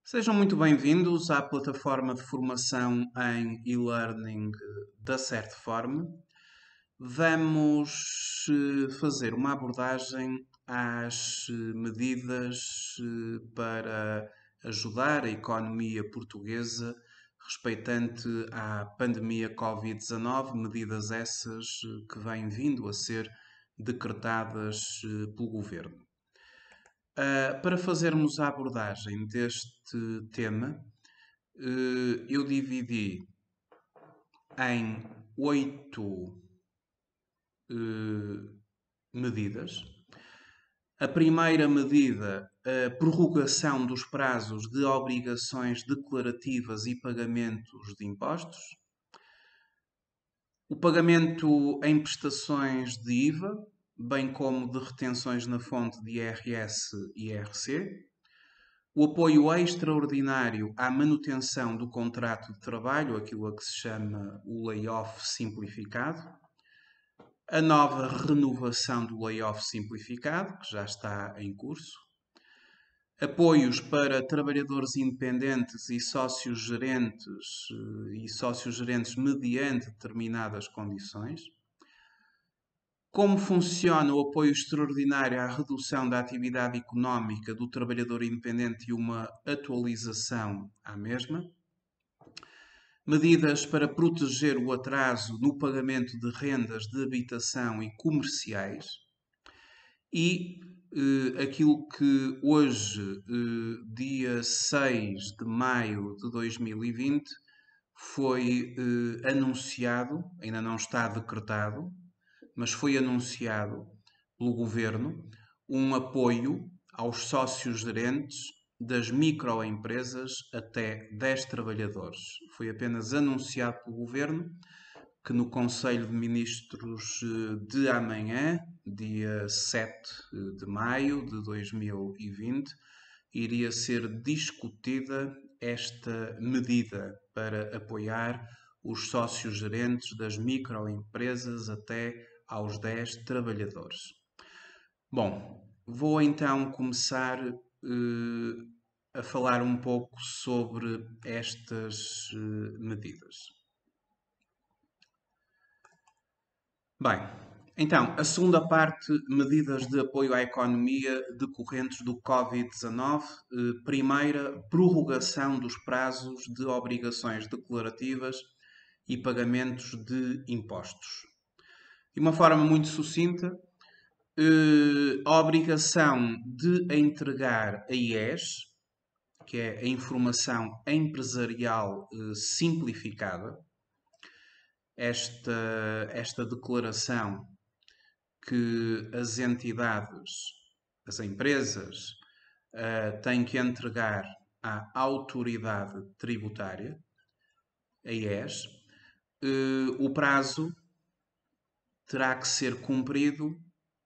Sejam muito bem-vindos à plataforma de formação em e-learning da Certform. Vamos fazer uma abordagem às medidas para ajudar a economia portuguesa respeitante à pandemia Covid-19, medidas essas que vêm vindo a ser decretadas pelo Governo. Para fazermos a abordagem deste tema, eu dividi em 8 medidas. A primeira medida, a prorrogação dos prazos de obrigações declarativas e pagamentos de impostos. O pagamento em prestações de IVA, bem como de retenções na fonte de IRS e IRC. O apoio extraordinário à manutenção do contrato de trabalho, aquilo a que se chama o layoff simplificado. A nova renovação do layoff simplificado, que já está em curso. Apoios para trabalhadores independentes e sócios-gerentes mediante determinadas condições. Como funciona o apoio extraordinário à redução da atividade económica do trabalhador independente e uma atualização à mesma. Medidas para proteger o atraso no pagamento de rendas de habitação e comerciais. E aquilo que hoje, dia 6 de maio de 2020, foi anunciado, ainda não está decretado, mas foi anunciado pelo Governo um apoio aos sócios-gerentes das microempresas até 10 trabalhadores. Foi apenas anunciado pelo Governo que no Conselho de Ministros de amanhã, dia 7 de maio de 2020, iria ser discutida esta medida para apoiar os sócios-gerentes das microempresas até aos 10 trabalhadores. Bom, vou então começar a falar um pouco sobre estas medidas. Bem, então, a segunda parte, medidas de apoio à economia decorrentes do Covid-19. Primeira, prorrogação dos prazos de obrigações declarativas e pagamentos de impostos. De uma forma muito sucinta, a obrigação de entregar a IES, que é a Informação Empresarial Simplificada, esta declaração que as entidades, as empresas, têm que entregar à autoridade tributária, a IES, o prazo terá que ser cumprido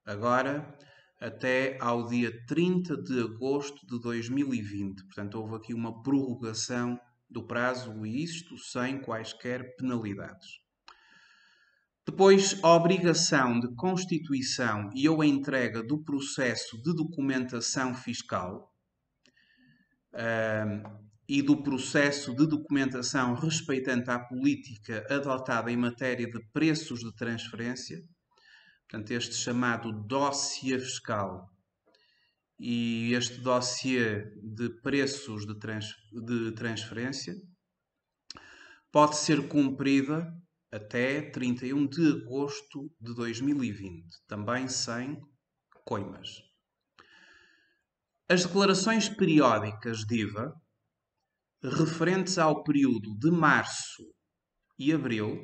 agora até ao dia 30 de agosto de 2020. Portanto, houve aqui uma prorrogação do prazo e isto sem quaisquer penalidades. Depois, a obrigação de constituição e ou a entrega do processo de documentação fiscal e do processo de documentação respeitante à política adotada em matéria de preços de transferência, portanto, este chamado dossiê fiscal e este dossiê de preços de transferência, pode ser cumprida até 31 de agosto de 2020, também sem coimas. As declarações periódicas de IVA, referentes ao período de março e abril,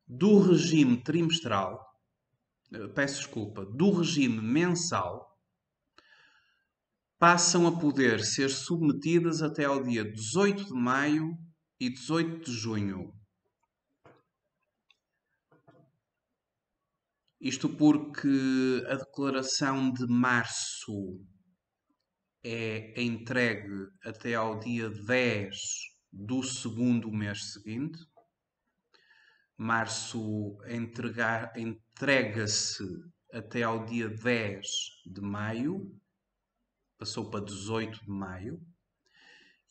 do regime trimestral, do regime mensal, passam a poder ser submetidas até ao dia 18 de maio e 18 de junho. Isto porque a declaração de março é entregue até ao dia 10 do segundo mês seguinte. Março entrega-se até ao dia 10 de maio, passou para 18 de maio.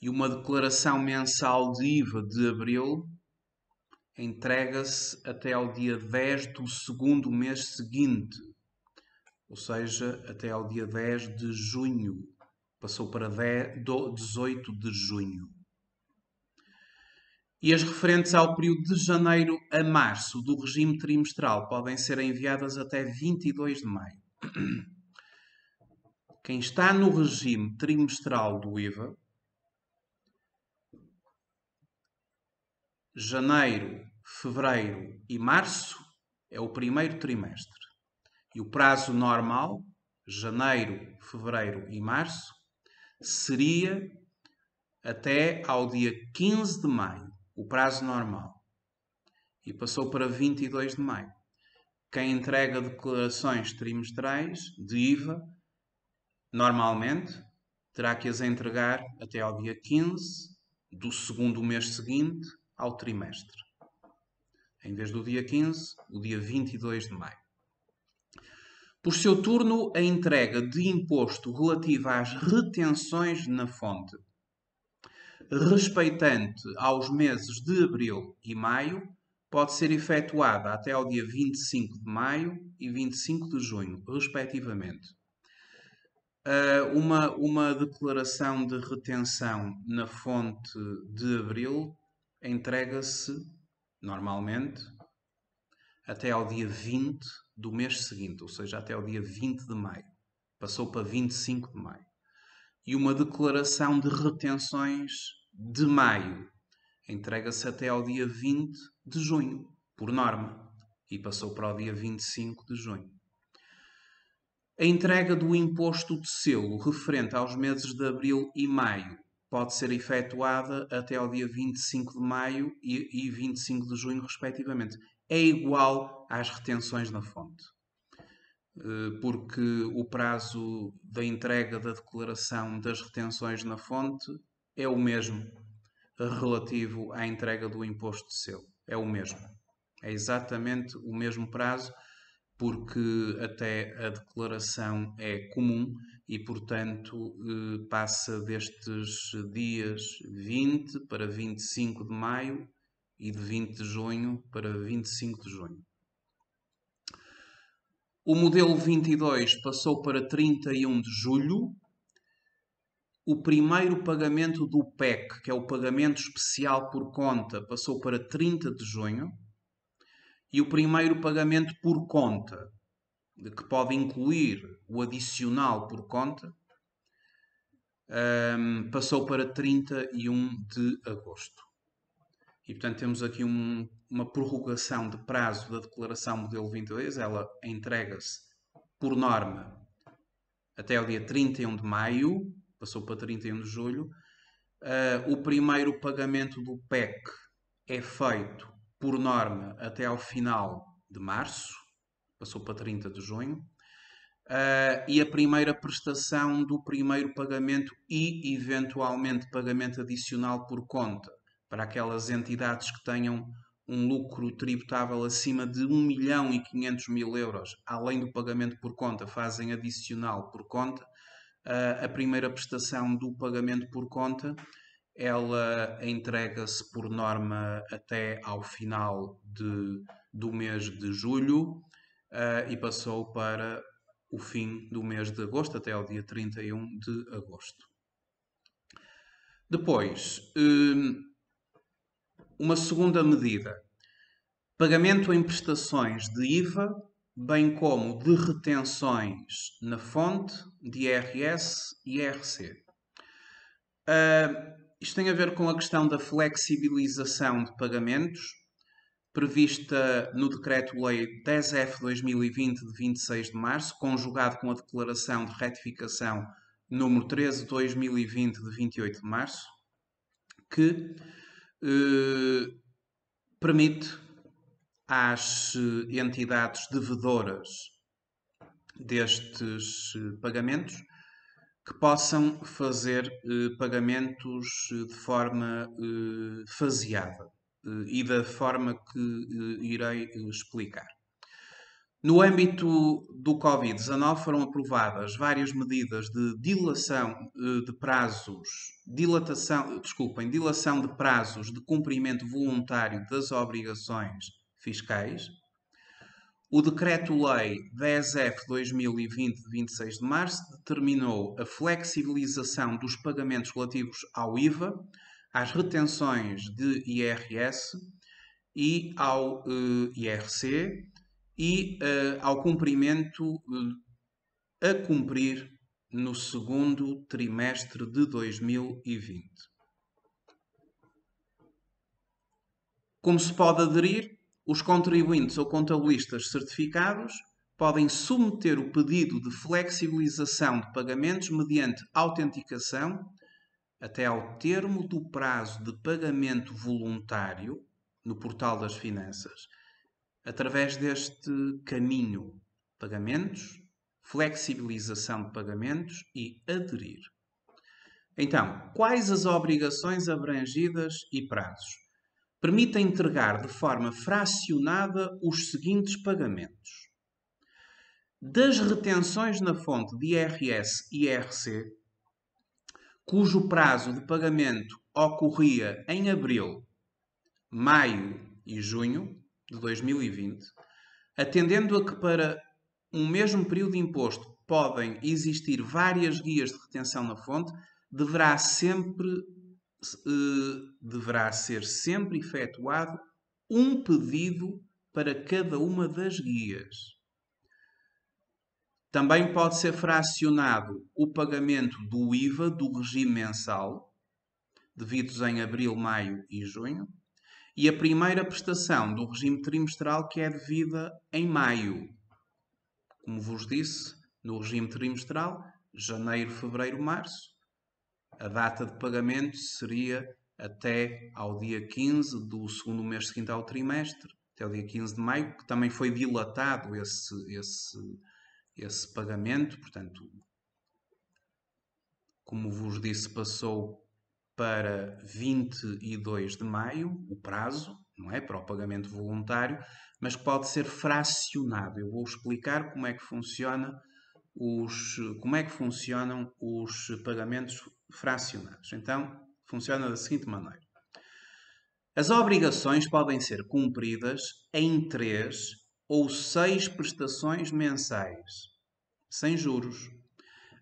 e uma declaração mensal de IVA de abril entrega-se até ao dia 10 do segundo mês seguinte, ou seja, até ao dia 10 de junho. Passou para 18 de junho. E as referentes ao período de janeiro a março do regime trimestral podem ser enviadas até 22 de maio. Quem está no regime trimestral do IVA, janeiro, fevereiro e março é o primeiro trimestre. E o prazo normal, janeiro, fevereiro e março, seria até ao dia 15 de maio, o prazo normal. E passou para 22 de maio. Quem entrega declarações trimestrais de IVA, normalmente, terá que as entregar até ao dia 15 do segundo mês seguinte ao trimestre. Em vez do dia 15, o dia 22 de maio. Por seu turno, a entrega de imposto relativa às retenções na fonte, respeitante aos meses de abril e maio, pode ser efetuada até ao dia 25 de maio e 25 de junho, respectivamente. Uma declaração de retenção na fonte de abril entrega-se, normalmente, até ao dia 20 do mês seguinte, ou seja, até ao dia 20 de maio. Passou para 25 de maio. E uma declaração de retenções de maio entrega-se até ao dia 20 de junho, por norma, e passou para o dia 25 de junho. A entrega do imposto de selo referente aos meses de abril e maio pode ser efetuada até ao dia 25 de maio e 25 de junho, respectivamente. É igual às retenções na fonte, porque o prazo da entrega da declaração das retenções na fonte é o mesmo relativo à entrega do imposto de selo. É o mesmo. É exatamente o mesmo prazo, porque até a declaração é comum e, portanto, passa destes dias 20 para 25 de maio e de 20 de junho para 25 de junho. O modelo 22 passou para 31 de julho. O primeiro pagamento do PEC, que é o pagamento especial por conta, passou para 30 de junho. E o primeiro pagamento por conta, que pode incluir o adicional por conta, passou para 31 de agosto. E, portanto, temos aqui uma prorrogação de prazo da declaração modelo 22. Ela entrega-se, por norma, até ao dia 31 de maio, passou para 31 de julho. O primeiro pagamento do PEC é feito, por norma, até ao final de março, passou para 30 de junho. E a primeira prestação do primeiro pagamento e, eventualmente, pagamento adicional por conta para aquelas entidades que tenham um lucro tributável acima de 1.500.000 euros, além do pagamento por conta, fazem adicional por conta. A primeira prestação do pagamento por conta, ela entrega-se por norma até ao final do mês de julho e passou para o fim do mês de agosto, até ao dia 31 de agosto. Depois, uma segunda medida. Pagamento em prestações de IVA, bem como de retenções na fonte de IRS e IRC. Isto tem a ver com a questão da flexibilização de pagamentos, prevista no Decreto-Lei 10F/2020 de 26 de março, conjugado com a Declaração de Retificação número 13/2020 de 28 de março, que permite às entidades devedoras destes pagamentos que possam fazer pagamentos de forma faseada e da forma que irei explicar. No âmbito do Covid-19 foram aprovadas várias medidas de dilação de prazos, dilação de prazos de cumprimento voluntário das obrigações fiscais. O Decreto-Lei 10F/2020, de 26 de março, determinou a flexibilização dos pagamentos relativos ao IVA, às retenções de IRS e ao IRC e ao cumprimento a cumprir no segundo trimestre de 2020. Como se pode aderir? Os contribuintes ou contabilistas certificados podem submeter o pedido de flexibilização de pagamentos mediante autenticação até ao termo do prazo de pagamento voluntário no Portal das Finanças, através deste caminho: pagamentos, flexibilização de pagamentos e aderir. Então, quais as obrigações abrangidas e prazos? Permite entregar de forma fracionada os seguintes pagamentos: das retenções na fonte de IRS e IRC, cujo prazo de pagamento ocorria em abril, maio e junho de 2020, atendendo a que para um mesmo período de imposto podem existir várias guias de retenção na fonte, deverá ser sempre efetuado um pedido para cada uma das guias. Também pode ser fracionado o pagamento do IVA do regime mensal, devidos em abril, maio e junho, e a primeira prestação do regime trimestral, que é devida em maio. Como vos disse, no regime trimestral, janeiro, fevereiro, março, a data de pagamento seria até ao dia 15 do segundo mês seguinte ao trimestre, até o dia 15 de maio, que também foi dilatado esse pagamento. Portanto, como vos disse, passou para 22 de maio, o prazo, não é, para o pagamento voluntário, mas que pode ser fracionado. Eu vou explicar como é que funcionam os pagamentos fracionados. Então, funciona da seguinte maneira: as obrigações podem ser cumpridas em 3 ou 6 prestações mensais, sem juros,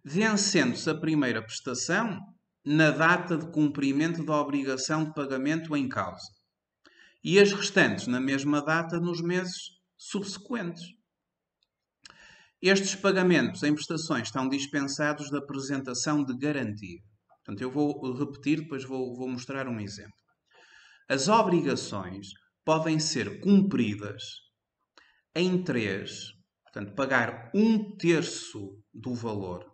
vencendo-se a primeira prestação na data de cumprimento da obrigação de pagamento em causa, e as restantes na mesma data nos meses subsequentes. Estes pagamentos em prestações estão dispensados da apresentação de garantia. Portanto, eu vou repetir, depois vou mostrar um exemplo. As obrigações podem ser cumpridas em 3, portanto, pagar 1/3 do valor,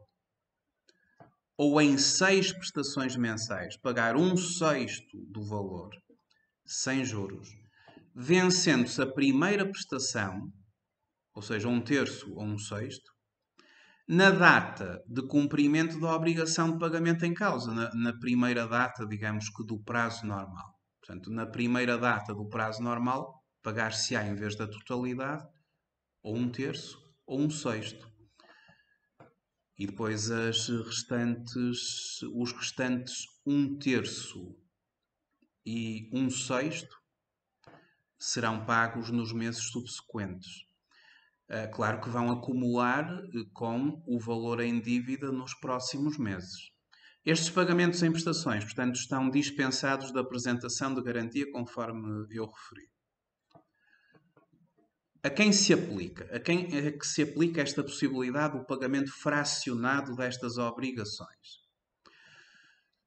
ou em 6 prestações mensais, pagar 1/6 do valor, sem juros, vencendo-se a primeira prestação, ou seja, 1/3 ou 1/6, na data de cumprimento da obrigação de pagamento em causa, na primeira data, digamos que do prazo normal. Portanto, na primeira data do prazo normal, pagar-se-á, em vez da totalidade, ou 1/3 ou 1/6. E depois os restantes 1/3 e 1/6 serão pagos nos meses subsequentes. Claro que vão acumular com o valor em dívida nos próximos meses. Estes pagamentos em prestações, portanto, estão dispensados da apresentação de garantia, conforme eu referi. A quem se aplica? A quem é que se aplica esta possibilidade do pagamento fracionado destas obrigações?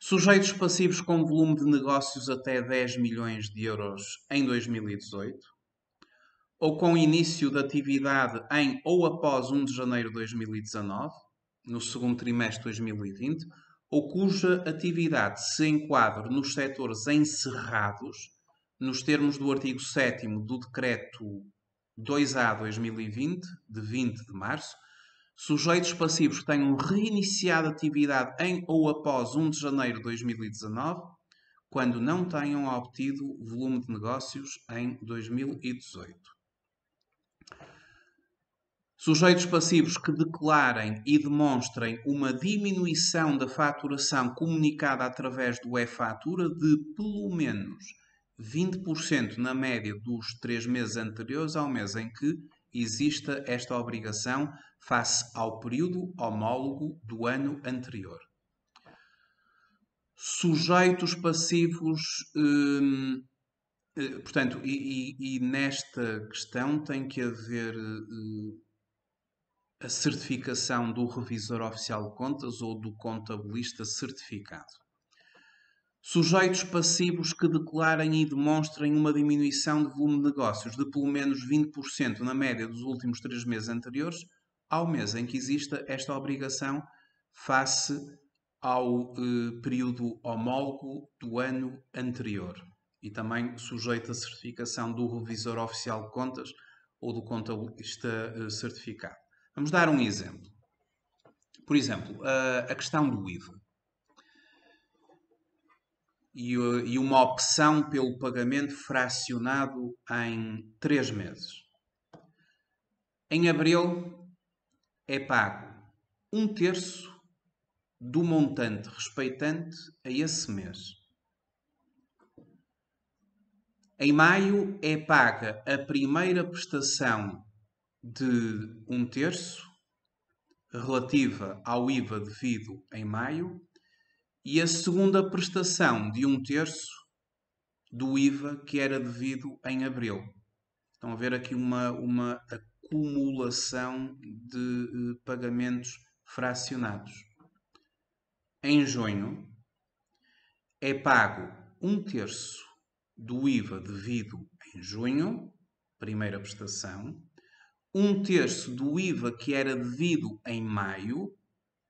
Sujeitos passivos com volume de negócios até 10 milhões de euros em 2018, ou com início de atividade em ou após 1 de janeiro de 2019, no segundo trimestre de 2020, ou cuja atividade se enquadre nos setores encerrados, nos termos do artigo 7º do Decreto 2A/2020, de 20 de março, sujeitos passivos que tenham reiniciado atividade em ou após 1 de janeiro de 2019, quando não tenham obtido volume de negócios em 2018. Sujeitos passivos que declarem e demonstrem uma diminuição da faturação comunicada através do e-fatura de pelo menos 20% na média dos 3 meses anteriores ao mês em que exista esta obrigação face ao período homólogo do ano anterior. Sujeitos passivos, portanto, e nesta questão tem que haver a certificação do revisor oficial de contas ou do contabilista certificado. Sujeitos passivos que declarem e demonstrem uma diminuição de volume de negócios de pelo menos 20% na média dos últimos 3 meses anteriores ao mês em que exista esta obrigação face ao período homólogo do ano anterior. E também sujeito à certificação do revisor oficial de contas ou do contabilista certificado. Vamos dar um exemplo. Por exemplo, a questão do IVA. E uma opção pelo pagamento fracionado em 3 meses. Em abril é pago 1/3 do montante respeitante a esse mês. Em maio é paga a primeira prestação de 1/3 relativa ao IVA devido em maio e a segunda prestação de 1/3 do IVA que era devido em abril. Estão a ver aqui uma acumulação de pagamentos fracionados. Em junho é pago 1/3 do IVA devido em junho, primeira prestação, 1/3 do IVA que era devido em maio,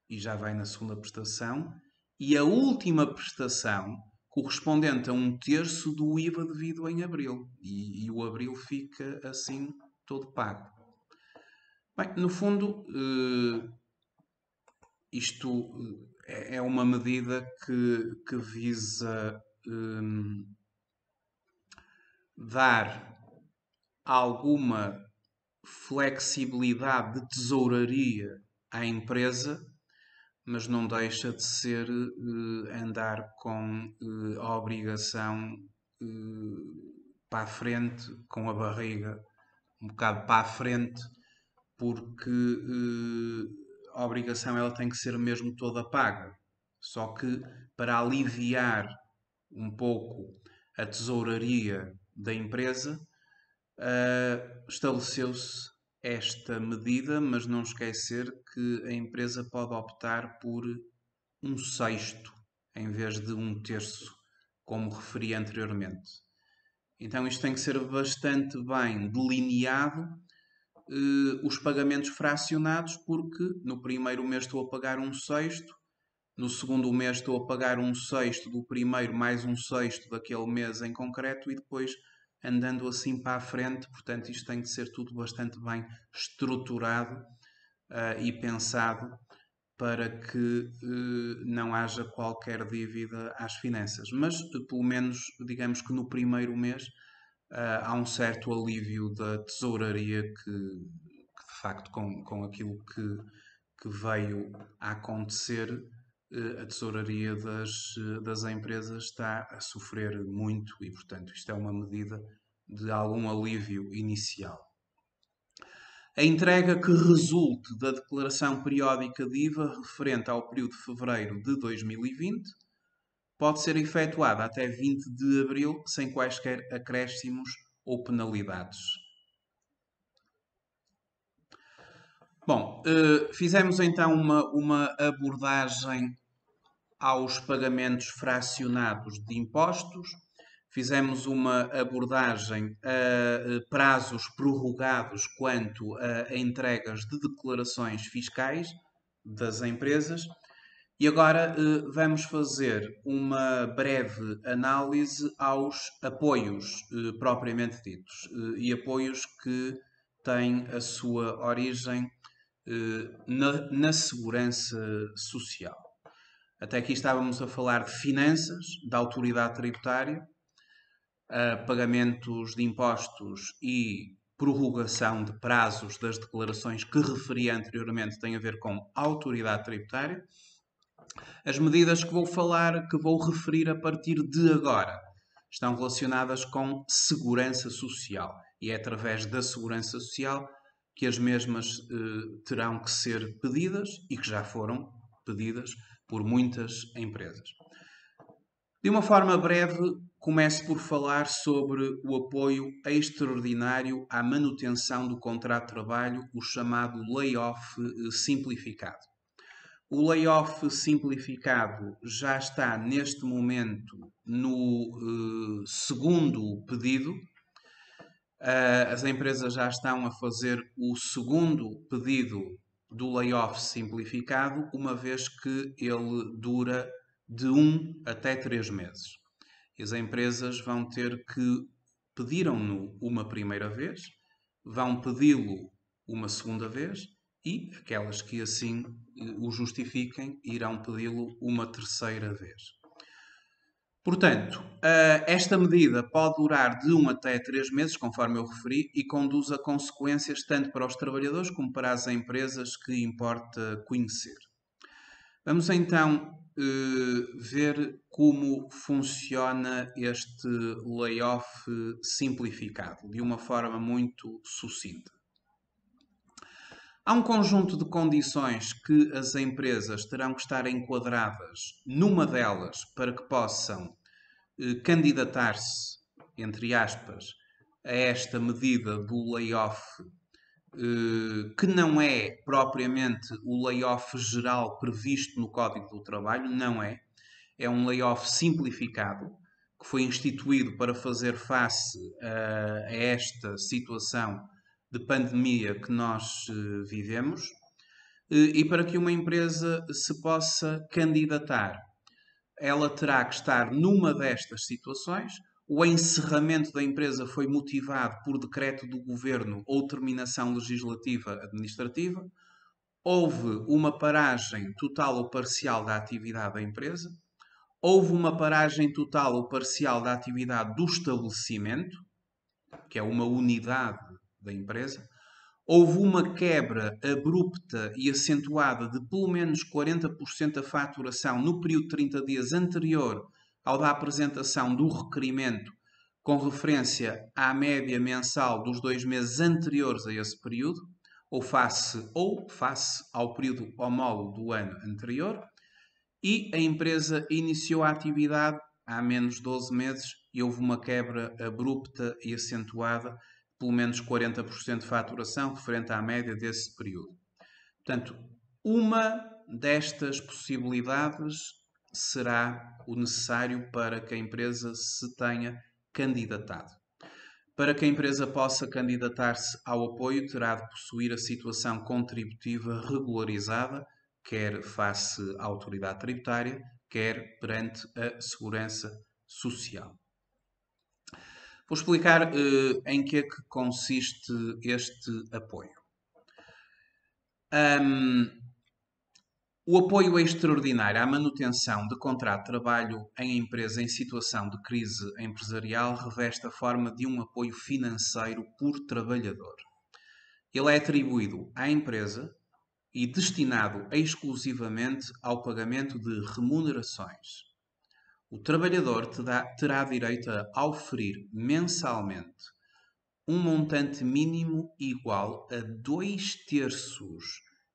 e já vai na segunda prestação, e a última prestação correspondente a 1/3 do IVA devido em abril. E o abril fica assim todo pago. Bem, no fundo, isto é uma medida que visa dar alguma flexibilidade de tesouraria à empresa, mas não deixa de ser andar com a obrigação para a frente, com a barriga um bocado para a frente, porque a obrigação ela tem que ser mesmo toda paga. Só que para aliviar um pouco a tesouraria da empresa, estabeleceu-se esta medida, mas não esquecer que a empresa pode optar por 1/6 em vez de 1/3, como referi anteriormente. Então isto tem que ser bastante bem delineado, os pagamentos fracionados, porque no primeiro mês estou a pagar 1/6, no segundo mês estou a pagar 1/6 do primeiro mais 1/6 daquele mês em concreto e depois andando assim para a frente. Portanto, isto tem de ser tudo bastante bem estruturado e pensado para que não haja qualquer dívida às finanças. Mas, pelo menos, digamos que no primeiro mês há um certo alívio da tesouraria que de facto, com aquilo que veio a acontecer, a tesouraria das empresas está a sofrer muito e, portanto, isto é uma medida de algum alívio inicial. A entrega que resulte da declaração periódica de IVA referente ao período de fevereiro de 2020 pode ser efetuada até 20 de abril sem quaisquer acréscimos ou penalidades. Bom, fizemos então uma abordagem aos pagamentos fracionados de impostos, fizemos uma abordagem a prazos prorrogados quanto a entregas de declarações fiscais das empresas e agora vamos fazer uma breve análise aos apoios propriamente ditos e apoios que têm a sua origem na segurança social. Até aqui estávamos a falar de finanças, da autoridade tributária, pagamentos de impostos e prorrogação de prazos das declarações que referi anteriormente têm a ver com autoridade tributária. As medidas que vou referir a partir de agora, estão relacionadas com segurança social. E é através da segurança social que as mesmas terão que ser pedidas e que já foram pedidas por muitas empresas. De uma forma breve, começo por falar sobre o apoio extraordinário à manutenção do contrato de trabalho, o chamado layoff simplificado. O layoff simplificado já está neste momento no segundo pedido. As empresas já estão a fazer o segundo pedido do layoff simplificado, uma vez que ele dura de 1 até 3 meses. E as empresas vão ter que pediram-no uma primeira vez, vão pedi-lo uma segunda vez e aquelas que assim o justifiquem irão pedi-lo uma terceira vez. Portanto, esta medida pode durar de 1 até 3 meses, conforme eu referi, e conduz a consequências tanto para os trabalhadores como para as empresas que importa conhecer. Vamos então ver como funciona este layoff simplificado, de uma forma muito sucinta. Há um conjunto de condições que as empresas terão que estar enquadradas numa delas para que possam candidatar-se, entre aspas, a esta medida do layoff, que não é propriamente o layoff geral previsto no Código do Trabalho, não é. É um layoff simplificado, que foi instituído para fazer face a esta situação de pandemia que nós vivemos, e para que uma empresa se possa candidatar, ela terá que estar numa destas situações. O encerramento da empresa foi motivado por decreto do governo ou terminação legislativa administrativa. Houve uma paragem total ou parcial da atividade da empresa. Houve uma paragem total ou parcial da atividade do estabelecimento, que é uma unidade da empresa. Houve uma quebra abrupta e acentuada de pelo menos 40% da faturação no período de 30 dias anterior ao da apresentação do requerimento, com referência à média mensal dos 2 meses anteriores a esse período, ou face ao período homólogo do ano anterior, e a empresa iniciou a atividade há menos 12 meses e houve uma quebra abrupta e acentuada, pelo menos 40% de faturação, referente à média desse período. Portanto, uma destas possibilidades será o necessário para que a empresa se tenha candidatado. Para que a empresa possa candidatar-se ao apoio, terá de possuir a situação contributiva regularizada, quer face à autoridade tributária, quer perante a segurança social. Vou explicar em que é que consiste este apoio. O apoio extraordinário à manutenção de contrato de trabalho em empresa em situação de crise empresarial reveste a forma de um apoio financeiro por trabalhador. Ele é atribuído à empresa e destinado exclusivamente ao pagamento de remunerações. O trabalhador terá direito a auferir mensalmente um montante mínimo igual a 2/3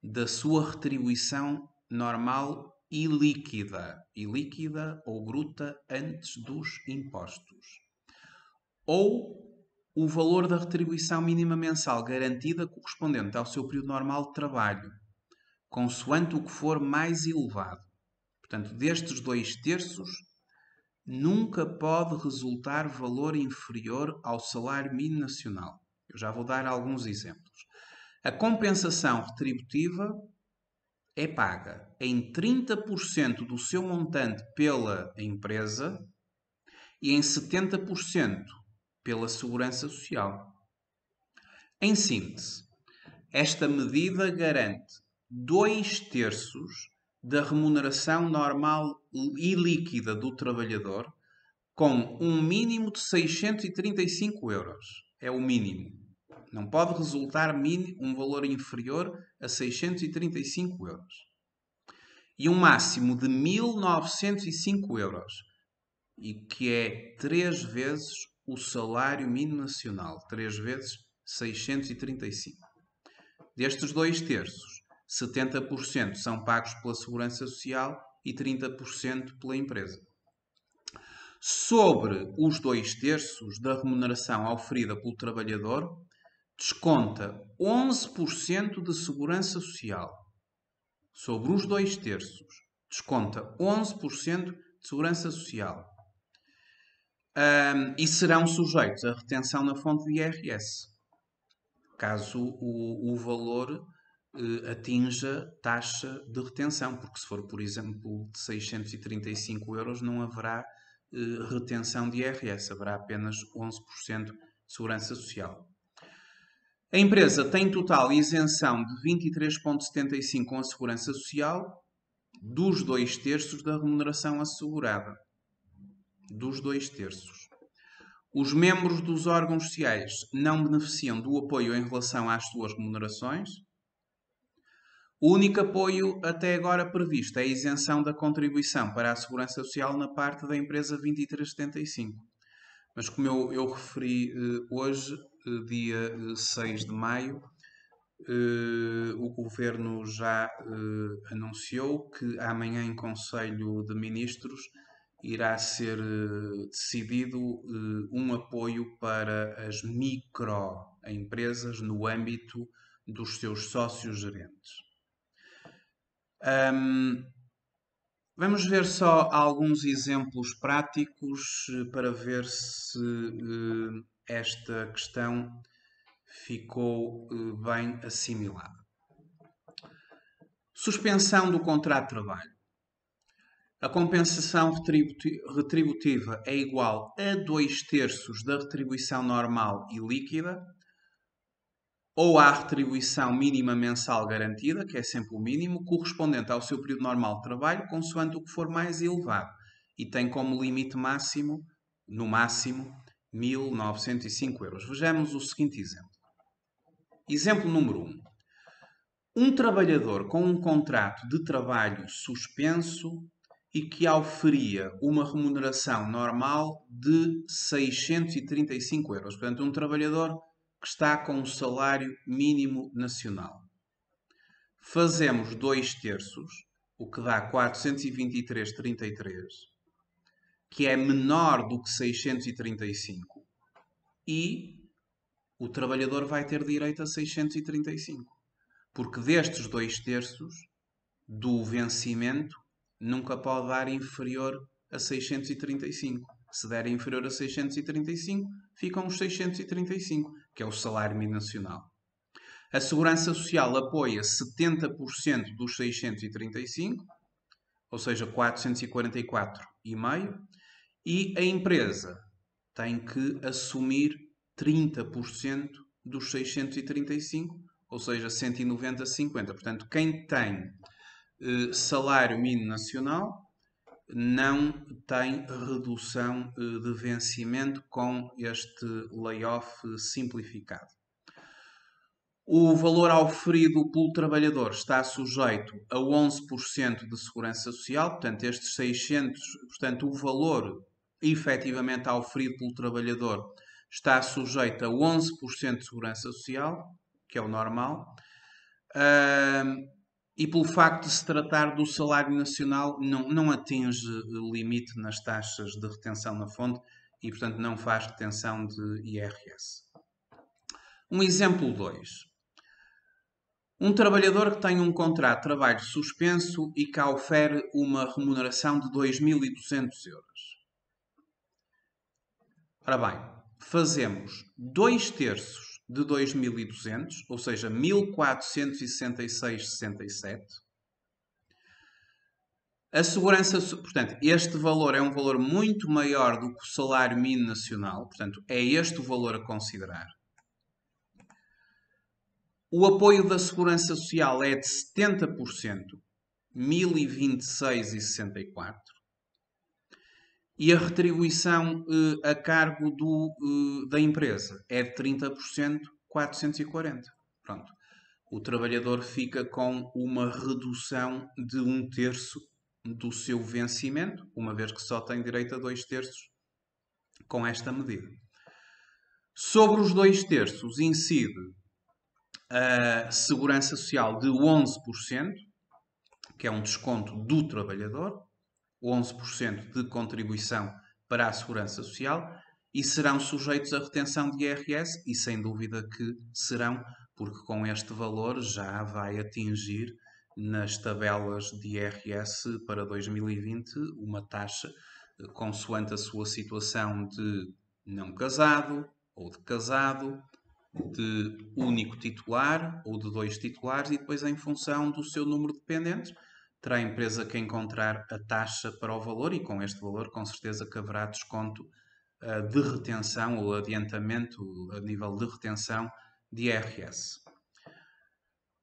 da sua retribuição normal e líquida ou bruta antes dos impostos, ou o valor da retribuição mínima mensal garantida correspondente ao seu período normal de trabalho, consoante o que for mais elevado. Portanto, destes 2/3, nunca pode resultar valor inferior ao salário mínimo nacional. Eu já vou dar alguns exemplos. A compensação retributiva é paga em 30% do seu montante pela empresa e em 70% pela Segurança Social. Em síntese, esta medida garante 2/3 da remuneração normal e líquida do trabalhador, com um mínimo de 635 euros. É o mínimo. Não pode resultar um valor inferior a 635 euros. E um máximo de 1.905 euros, e que é 3 vezes o salário mínimo nacional, 3 vezes 635. Destes 2/3, 70% são pagos pela Segurança Social e 30% pela empresa. Sobre os 2/3 da remuneração oferida pelo trabalhador, desconta 11% de Segurança Social. Sobre os 2/3, desconta 11% de Segurança Social. E serão sujeitos à retenção na fonte de IRS, caso o valor atinja taxa de retenção, porque se for, por exemplo, de 635 euros, não haverá retenção de IRS, haverá apenas 11% de Segurança Social. A empresa tem total isenção de 23,75 com a Segurança Social dos 2/3 da remuneração assegurada. Dos 2/3. Os membros dos órgãos sociais não beneficiam do apoio em relação às suas remunerações. O único apoio até agora previsto é a isenção da contribuição para a Segurança Social na parte da empresa 2375. Mas como eu referi hoje, dia 6 de maio, o Governo já anunciou que amanhã em Conselho de Ministros irá ser decidido um apoio para as microempresas no âmbito dos seus sócios gerentes. Vamos ver só alguns exemplos práticos para ver se esta questão ficou bem assimilada. Suspensão do contrato de trabalho. A compensação retributiva é igual a 2/3 da retribuição normal e líquida, ou à retribuição mínima mensal garantida, que é sempre o mínimo, correspondente ao seu período normal de trabalho, consoante o que for mais elevado, e tem como limite máximo, no máximo, 1.905 euros. Vejamos o seguinte exemplo. Exemplo número 1. Um trabalhador com um contrato de trabalho suspenso e que oferia uma remuneração normal de 635 euros. Portanto, um trabalhador que está com um salário mínimo nacional. Fazemos 2/3, o que dá 423,33, que é menor do que 635, e o trabalhador vai ter direito a 635. Porque destes 2/3 do vencimento, nunca pode dar inferior a 635. Se der inferior a 635, ficam os 635, que é o salário mínimo nacional. A Segurança Social apoia 70% dos 635, ou seja, 444,5, e a empresa tem que assumir 30% dos 635, ou seja, 190,50. Portanto, quem tem salário mínimo nacional não tem redução de vencimento com este layoff simplificado. O valor oferido pelo trabalhador está sujeito a 11% de segurança social, portanto, estes 600, portanto, o valor efetivamente oferido pelo trabalhador está sujeito a 11% de segurança social, que é o normal. E pelo facto de se tratar do salário nacional, não atinge limite nas taxas de retenção na fonte e, portanto, não faz retenção de IRS. Um exemplo 2. Um trabalhador que tem um contrato de trabalho suspenso e que ofere uma remuneração de 2.200 euros. Ora bem, fazemos 2/3 de 2.200, ou seja, 1.466,67. A segurança, portanto, este valor é um valor muito maior do que o salário mínimo nacional, portanto, é este o valor a considerar. O apoio da Segurança Social é de 70%, 1.026,64. E a retribuição a cargo da empresa é de 30%, 440. Pronto. O trabalhador fica com uma redução de 1/3 do seu vencimento, uma vez que só tem direito a 2/3 com esta medida. Sobre os 2/3 incide a segurança social de 11%, que é um desconto do trabalhador, 11% de contribuição para a segurança social, e serão sujeitos à retenção de IRS, e sem dúvida que serão, porque com este valor já vai atingir nas tabelas de IRS para 2020 uma taxa consoante a sua situação de não casado ou de casado, de único titular ou de 2 titulares, e depois em função do seu número de dependentes terá a empresa que encontrar a taxa para o valor, e com este valor com certeza que haverá desconto de retenção ou adiantamento a nível de retenção de IRS.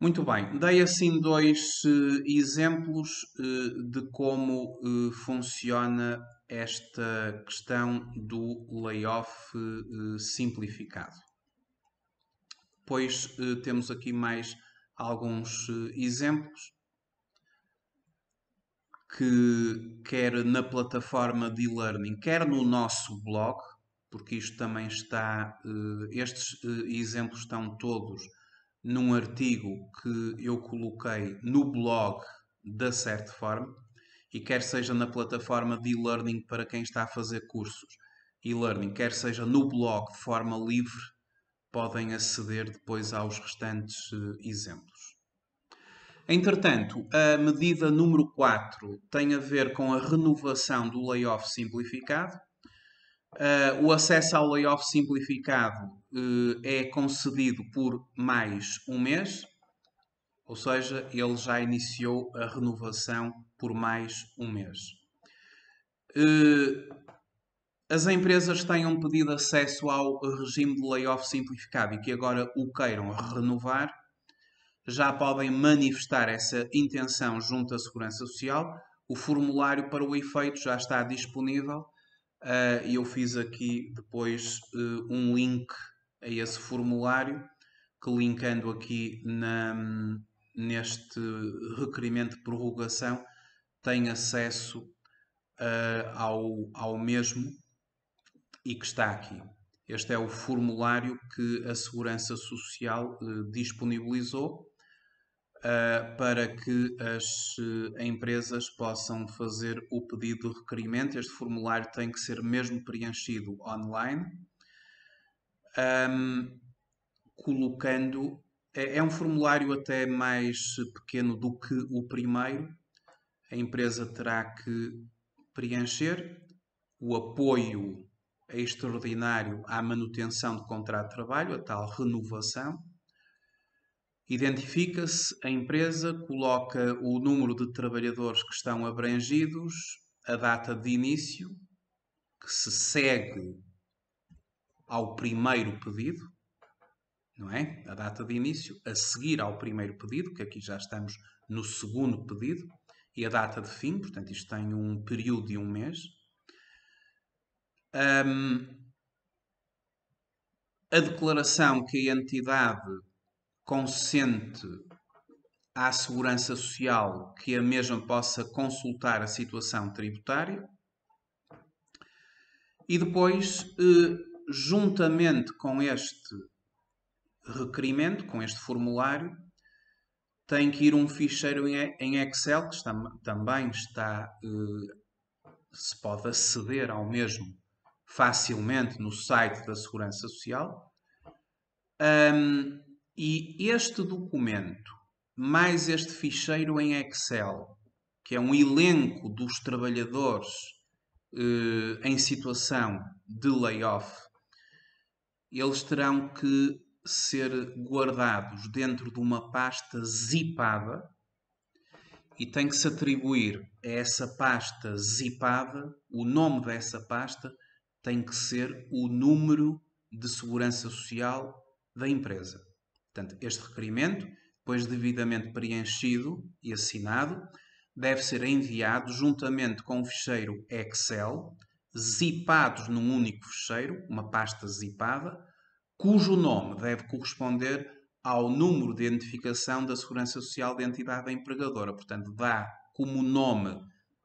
Muito bem, dei assim 2 exemplos de como funciona esta questão do layoff simplificado. Depois temos aqui mais alguns exemplos que quer na plataforma de e-learning, quer no nosso blog, porque isto também está, estes exemplos estão todos num artigo que eu coloquei no blog da Certform, e quer seja na plataforma de e-learning para quem está a fazer cursos e-learning, quer seja no blog de forma livre, podem aceder depois aos restantes exemplos. Entretanto, a medida número 4 tem a ver com a renovação do layoff simplificado. O acesso ao layoff simplificado é concedido por mais um mês, ou seja, ele já iniciou a renovação por mais um mês. As empresas que tenham pedido acesso ao regime de layoff simplificado e que agora o queiram renovar, já podem manifestar essa intenção junto à Segurança Social. O formulário para o efeito já está disponível e eu fiz aqui depois um link a esse formulário, que linkando aqui neste requerimento de prorrogação tem acesso ao mesmo e que está aqui. Este é o formulário que a Segurança Social disponibilizou para que as empresas possam fazer o pedido de requerimento. Este formulário tem que ser mesmo preenchido online, colocando... É um formulário até mais pequeno do que o primeiro. A empresa terá que preencher o apoio extraordinário à manutenção do contrato de trabalho, a tal renovação. Identifica-se a empresa, coloca o número de trabalhadores que estão abrangidos, a data de início, que se segue ao primeiro pedido, não é? A data de início, a seguir ao primeiro pedido, que aqui já estamos no segundo pedido, e a data de fim, portanto isto tem um período de um mês. A declaração que a entidade consente à Segurança Social que a mesma possa consultar a situação tributária, e depois, juntamente com este requerimento, com este formulário, tem que ir um ficheiro em Excel, que também está, se pode aceder ao mesmo facilmente no site da Segurança Social. E este documento, mais este ficheiro em Excel, que é um elenco dos trabalhadores em situação de layoff, eles terão que ser guardados dentro de uma pasta zipada, e tem que se atribuir a essa pasta zipada, o nome dessa pasta tem que ser o número de segurança social da empresa. Portanto, este requerimento, depois devidamente preenchido e assinado, deve ser enviado juntamente com um ficheiro Excel, zipados num único ficheiro, uma pasta zipada, cujo nome deve corresponder ao número de identificação da Segurança Social da entidade empregadora. Portanto, dá como nome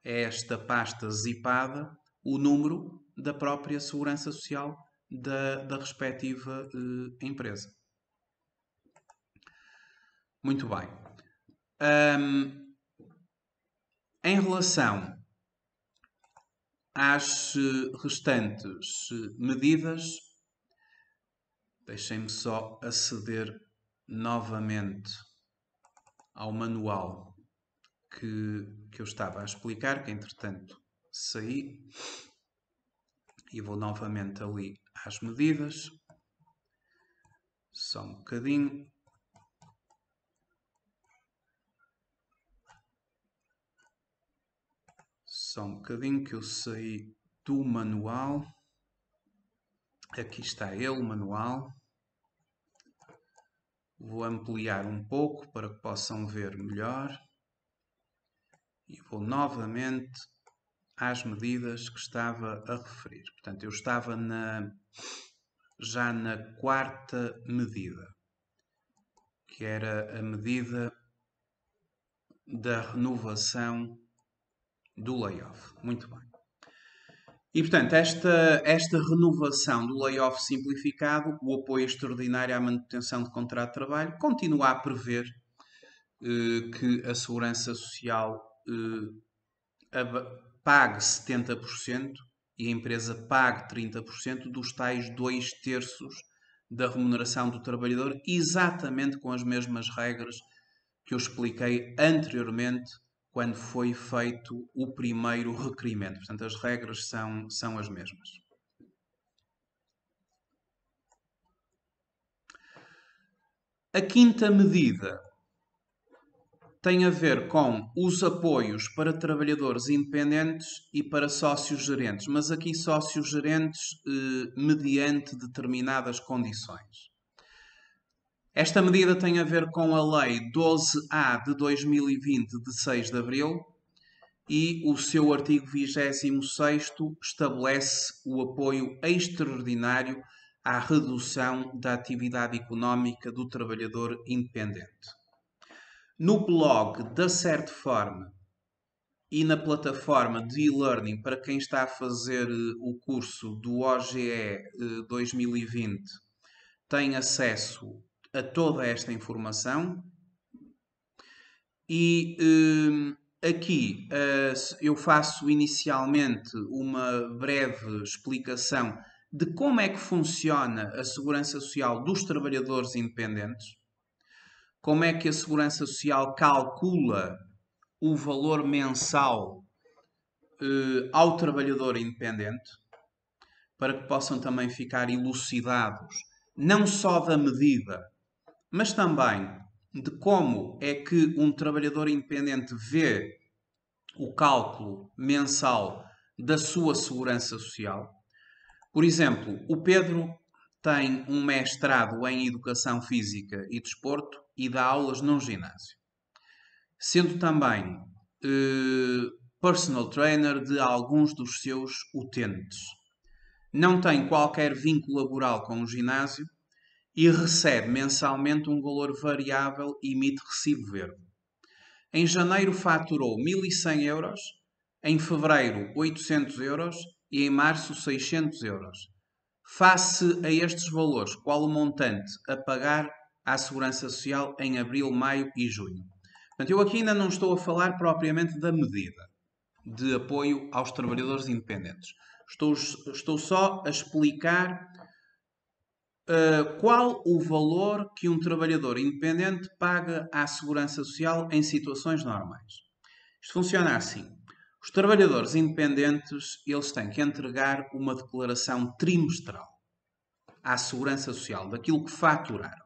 a esta pasta zipada o número da própria Segurança Social da respectiva empresa. Muito bem. Em relação às restantes medidas, deixem-me só aceder novamente ao manual que eu estava a explicar, que entretanto saí, e vou novamente ali às medidas. Só um bocadinho. Só um bocadinho que eu saí do manual. Aqui está ele, o manual. Vou ampliar um pouco para que possam ver melhor. E vou novamente às medidas que estava a referir. Portanto, eu estava já na quarta medida, que era a medida da renovação do layoff. Muito bem. E, portanto, esta renovação do layoff simplificado, o apoio extraordinário à manutenção de contrato de trabalho, continua a prever que a Segurança Social pague 70% e a empresa pague 30% dos tais 2/3 da remuneração do trabalhador, exatamente com as mesmas regras que eu expliquei anteriormente quando foi feito o primeiro requerimento. Portanto, as regras são as mesmas. A quinta medida tem a ver com os apoios para trabalhadores independentes e para sócios gerentes, mas aqui sócios gerentes mediante determinadas condições. Esta medida tem a ver com a Lei 12A de 2020, de 6 de abril, e o seu artigo 26º estabelece o apoio extraordinário à redução da atividade económica do trabalhador independente. No blog da Certform e na plataforma de e-learning para quem está a fazer o curso do OGE 2020, tem acesso a toda esta informação. E aqui eu faço inicialmente uma breve explicação de como é que funciona a Segurança Social dos trabalhadores independentes, como é que a Segurança Social calcula o valor mensal ao trabalhador independente, para que possam também ficar elucidados não só da medida, mas também de como é que um trabalhador independente vê o cálculo mensal da sua segurança social. Por exemplo, o Pedro tem um mestrado em Educação Física e Desporto e dá aulas num ginásio, sendo também personal trainer de alguns dos seus utentes. Não tem qualquer vínculo laboral com o ginásio e recebe mensalmente um valor variável e emite recibo verde. Em janeiro faturou 1.100 euros, em fevereiro 800 euros e em março 600 euros. Face a estes valores, qual o montante a pagar à Segurança Social em abril, maio e junho? Portanto, eu aqui ainda não estou a falar propriamente da medida de apoio aos trabalhadores independentes. Estou só a explicar qual o valor que um trabalhador independente paga à Segurança Social em situações normais. Isto funciona assim. Os trabalhadores independentes, eles têm que entregar uma declaração trimestral à Segurança Social daquilo que faturaram.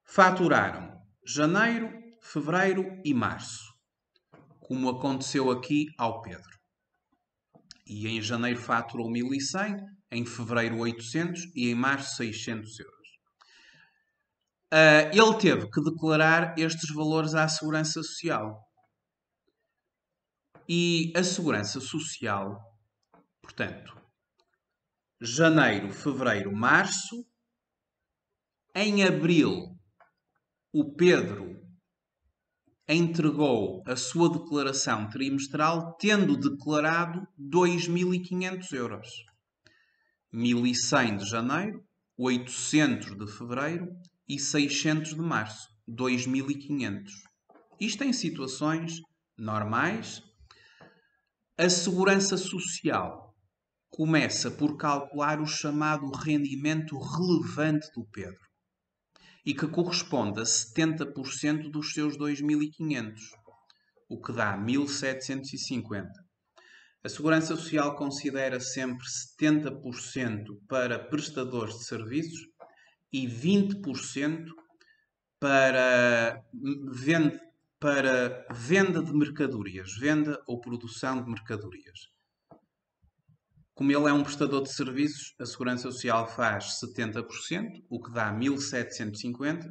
Faturaram janeiro, fevereiro e março, como aconteceu aqui ao Pedro. E em janeiro faturou 1.100, em fevereiro 800 e em março 600 euros. Ele teve que declarar estes valores à Segurança Social. E a Segurança Social, portanto, janeiro, fevereiro, março, Em abril, o Pedro entregou a sua declaração trimestral tendo declarado 2.500 euros. 1.100 de janeiro, 800 de fevereiro e 600 de março. 2.500. Isto em situações normais. A Segurança Social começa por calcular o chamado rendimento relevante do Pedro e que corresponde a 70% dos seus 2.500, o que dá 1.750. A Segurança Social considera sempre 70% para prestadores de serviços e 20% para venda de mercadorias, venda ou produção de mercadorias. Como ele é um prestador de serviços, a Segurança Social faz 70%, o que dá 1.750,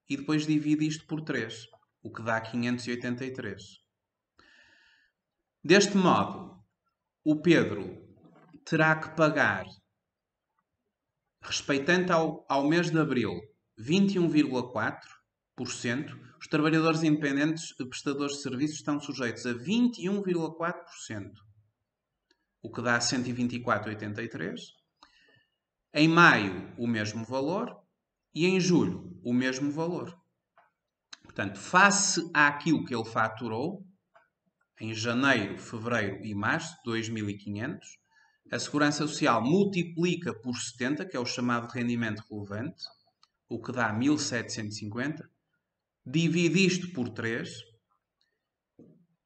e depois divide isto por 3, o que dá 583. Deste modo, o Pedro terá que pagar, respeitante ao mês de abril, 21,4%. Os trabalhadores independentes e prestadores de serviços estão sujeitos a 21,4%, o que dá 124,83. Em maio, o mesmo valor. E em julho, o mesmo valor. Portanto, face àquilo que ele faturou, em janeiro, fevereiro e março, 2.500, a Segurança Social multiplica por 70, que é o chamado rendimento relevante, o que dá 1.750, divide isto por 3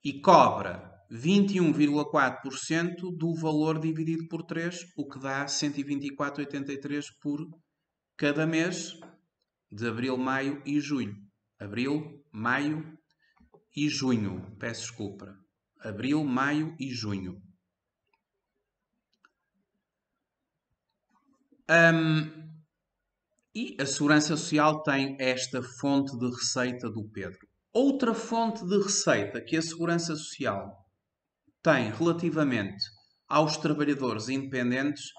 e cobra 21,4% do valor dividido por 3, o que dá 124,83 por cada mês de abril, maio e junho. Abril, maio e junho. Peço desculpa. Abril, maio e junho. E a Segurança Social tem esta fonte de receita do Pedro. Outra fonte de receita que a Segurança Social tem relativamente aos trabalhadores independentes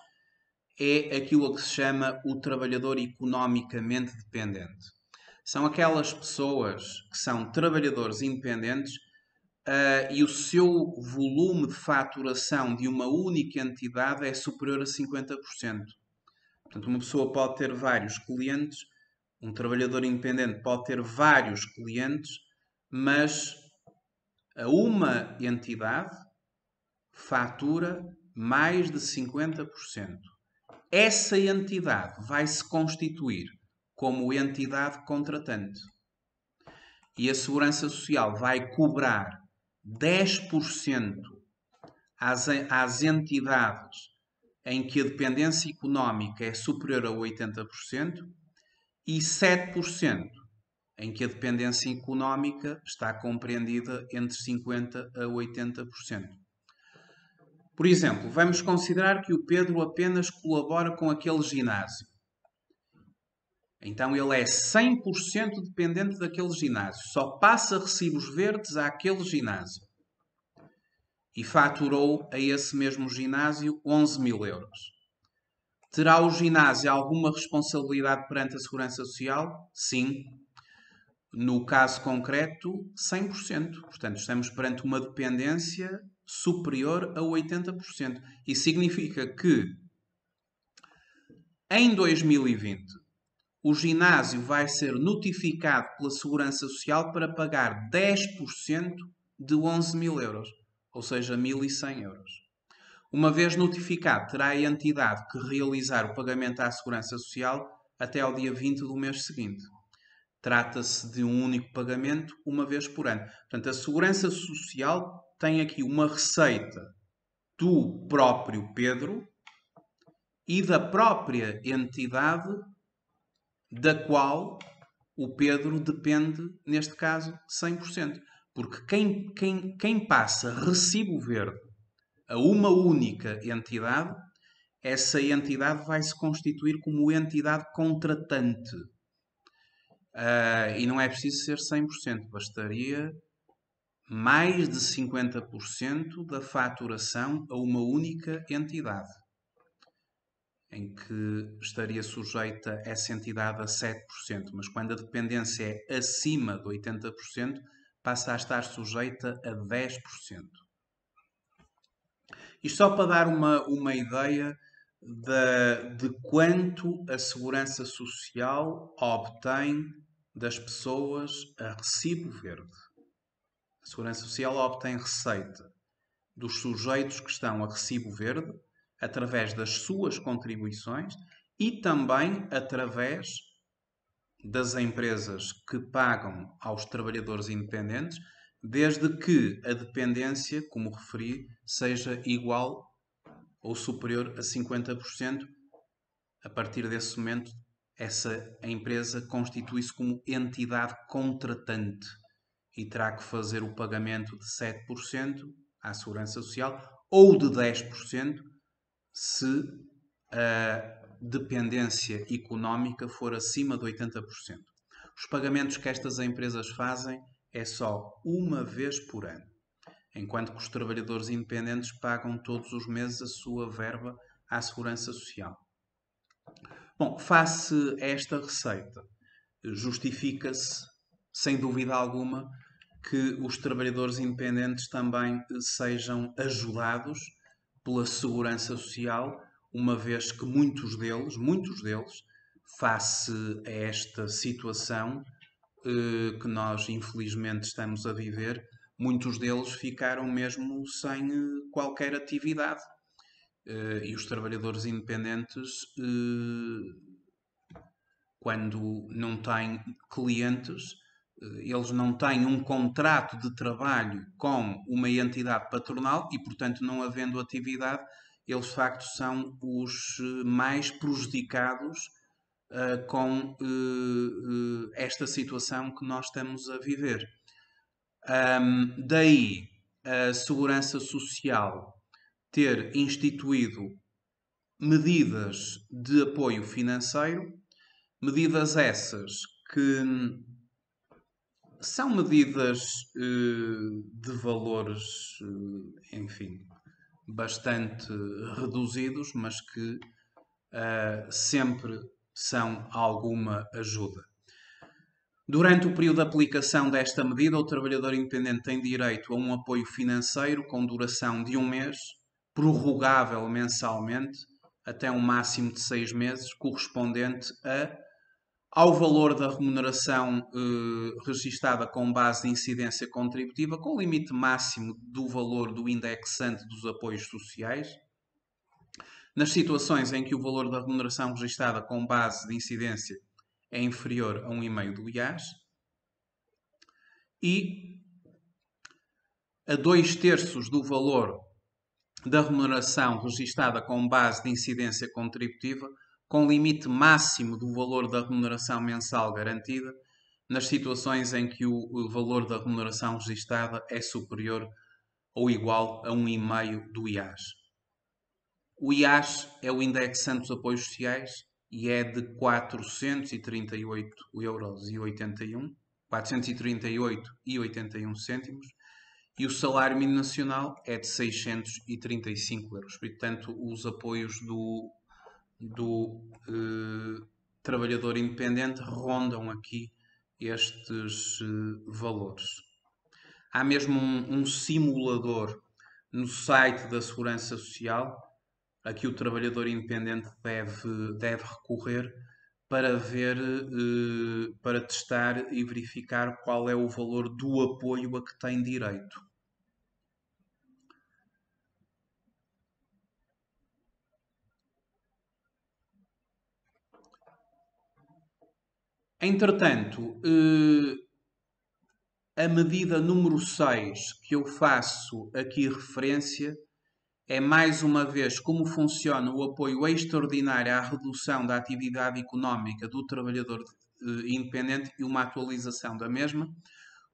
é aquilo a que se chama o trabalhador economicamente dependente. São aquelas pessoas que são trabalhadores independentes e o seu volume de faturação de uma única entidade é superior a 50%. Portanto, uma pessoa pode ter vários clientes, um trabalhador independente pode ter vários clientes, mas a uma entidade fatura mais de 50%. Essa entidade vai se constituir como entidade contratante. E a Segurança Social vai cobrar 10% às entidades em que a dependência económica é superior a 80% e 7% em que a dependência económica está compreendida entre 50% a 80%. Por exemplo, vamos considerar que o Pedro apenas colabora com aquele ginásio. Então ele é 100% dependente daquele ginásio. Só passa recibos verdes àquele ginásio. E faturou a esse mesmo ginásio 11.000 euros. Terá o ginásio alguma responsabilidade perante a Segurança Social? Sim. No caso concreto, 100%. Portanto, estamos perante uma dependência superior a 80%. Isso significa que em 2020 o ginásio vai ser notificado pela Segurança Social para pagar 10% de 11.000 euros, ou seja, 1.100 euros. Uma vez notificado, terá a entidade que realizar o pagamento à Segurança Social até ao dia 20 do mês seguinte. Trata-se de um único pagamento, uma vez por ano. Portanto, a Segurança Social tem aqui uma receita do próprio Pedro e da própria entidade da qual o Pedro depende, neste caso, 100%. Porque quem passa recibo verde a uma única entidade, essa entidade vai se constituir como entidade contratante. E não é preciso ser 100%, bastaria mais de 50% da faturação a uma única entidade. em que estaria sujeita essa entidade a 7%, mas quando a dependência é acima de 80%, passa a estar sujeita a 10%. Isto só para dar uma ideia de quanto a Segurança Social obtém das pessoas a recibo verde. A Segurança Social obtém receita dos sujeitos que estão a recibo verde através das suas contribuições e também através das empresas que pagam aos trabalhadores independentes, desde que a dependência, como referi, seja igual ou superior a 50%. A partir desse momento, essa empresa constitui-se como entidade contratante e terá que fazer o pagamento de 7% à Segurança Social ou de 10% se a dependência económica for acima de 80%. Os pagamentos que estas empresas fazem é só uma vez por ano, enquanto que os trabalhadores independentes pagam todos os meses a sua verba à Segurança Social. Bom, face a esta receita, justifica-se, sem dúvida alguma, que os trabalhadores independentes também sejam ajudados pela Segurança Social, uma vez que muitos deles, face a esta situação que nós infelizmente estamos a viver, muitos deles ficaram mesmo sem qualquer atividade. E os trabalhadores independentes, quando não têm clientes, eles não têm um contrato de trabalho com uma entidade patronal e, portanto, não havendo atividade, eles de facto são os mais prejudicados com esta situação que nós estamos a viver. Daí a Segurança Social ter instituído medidas de apoio financeiro, medidas essas que são medidas de valores, enfim, bastante reduzidos, mas que sempre são alguma ajuda. Durante o período de aplicação desta medida, o trabalhador independente tem direito a um apoio financeiro com duração de 1 mês, prorrogável mensalmente, até um máximo de 6 meses, correspondente ao valor da remuneração registada com base de incidência contributiva, com limite máximo do valor do indexante dos apoios sociais. Nas situações em que o valor da remuneração registada com base de incidência é inferior a 1,5 do IAS, e a 2/3 do valor da remuneração registada com base de incidência contributiva, com limite máximo do valor da remuneração mensal garantida, nas situações em que o valor da remuneração registada é superior ou igual a 1,5 do IAS. O IAS é o indexante dos apoios sociais e é de 438,81 e o salário mínimo nacional é de 635 euros. Portanto, os apoios do trabalhador independente rondam aqui estes valores. Há mesmo um simulador no site da Segurança Social a que o trabalhador independente deve recorrer para ver, para testar e verificar qual é o valor do apoio a que tem direito. Entretanto, a medida número 6 que eu faço aqui referência é mais uma vez como funciona o apoio extraordinário à redução da atividade económica do trabalhador independente e uma atualização da mesma,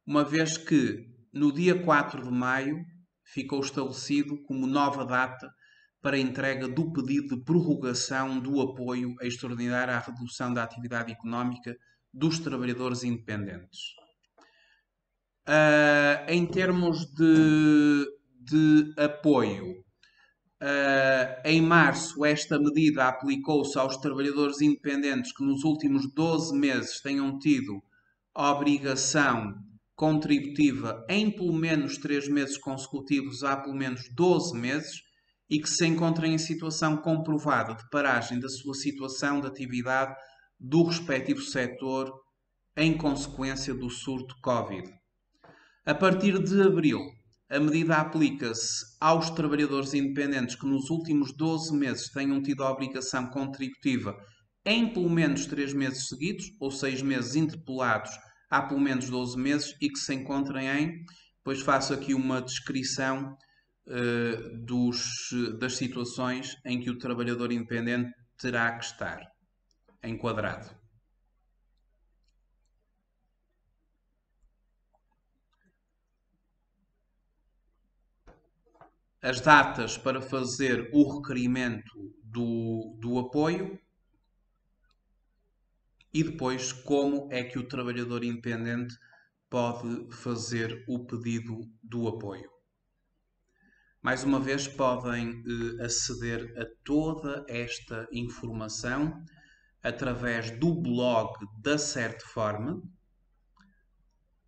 uma vez que no dia 4 de maio ficou estabelecido como nova data para a entrega do pedido de prorrogação do apoio extraordinário à redução da atividade económica dos trabalhadores independentes. Em termos de apoio, Em março, esta medida aplicou-se aos trabalhadores independentes que nos últimos 12 meses tenham tido a obrigação contributiva em pelo menos 3 meses consecutivos há pelo menos 12 meses e que se encontrem em situação comprovada de paragem da sua situação de atividade do respectivo setor em consequência do surto Covid. A partir de abril, a medida aplica-se aos trabalhadores independentes que nos últimos 12 meses tenham tido a obrigação contributiva em pelo menos 3 meses seguidos, ou 6 meses interpolados há pelo menos 12 meses e que se encontrem em, pois faço aqui uma descrição das situações em que o trabalhador independente terá que estar enquadrado. As datas para fazer o requerimento do apoio e depois como é que o trabalhador independente pode fazer o pedido do apoio. Mais uma vez, podem aceder a toda esta informação através do blog da Certform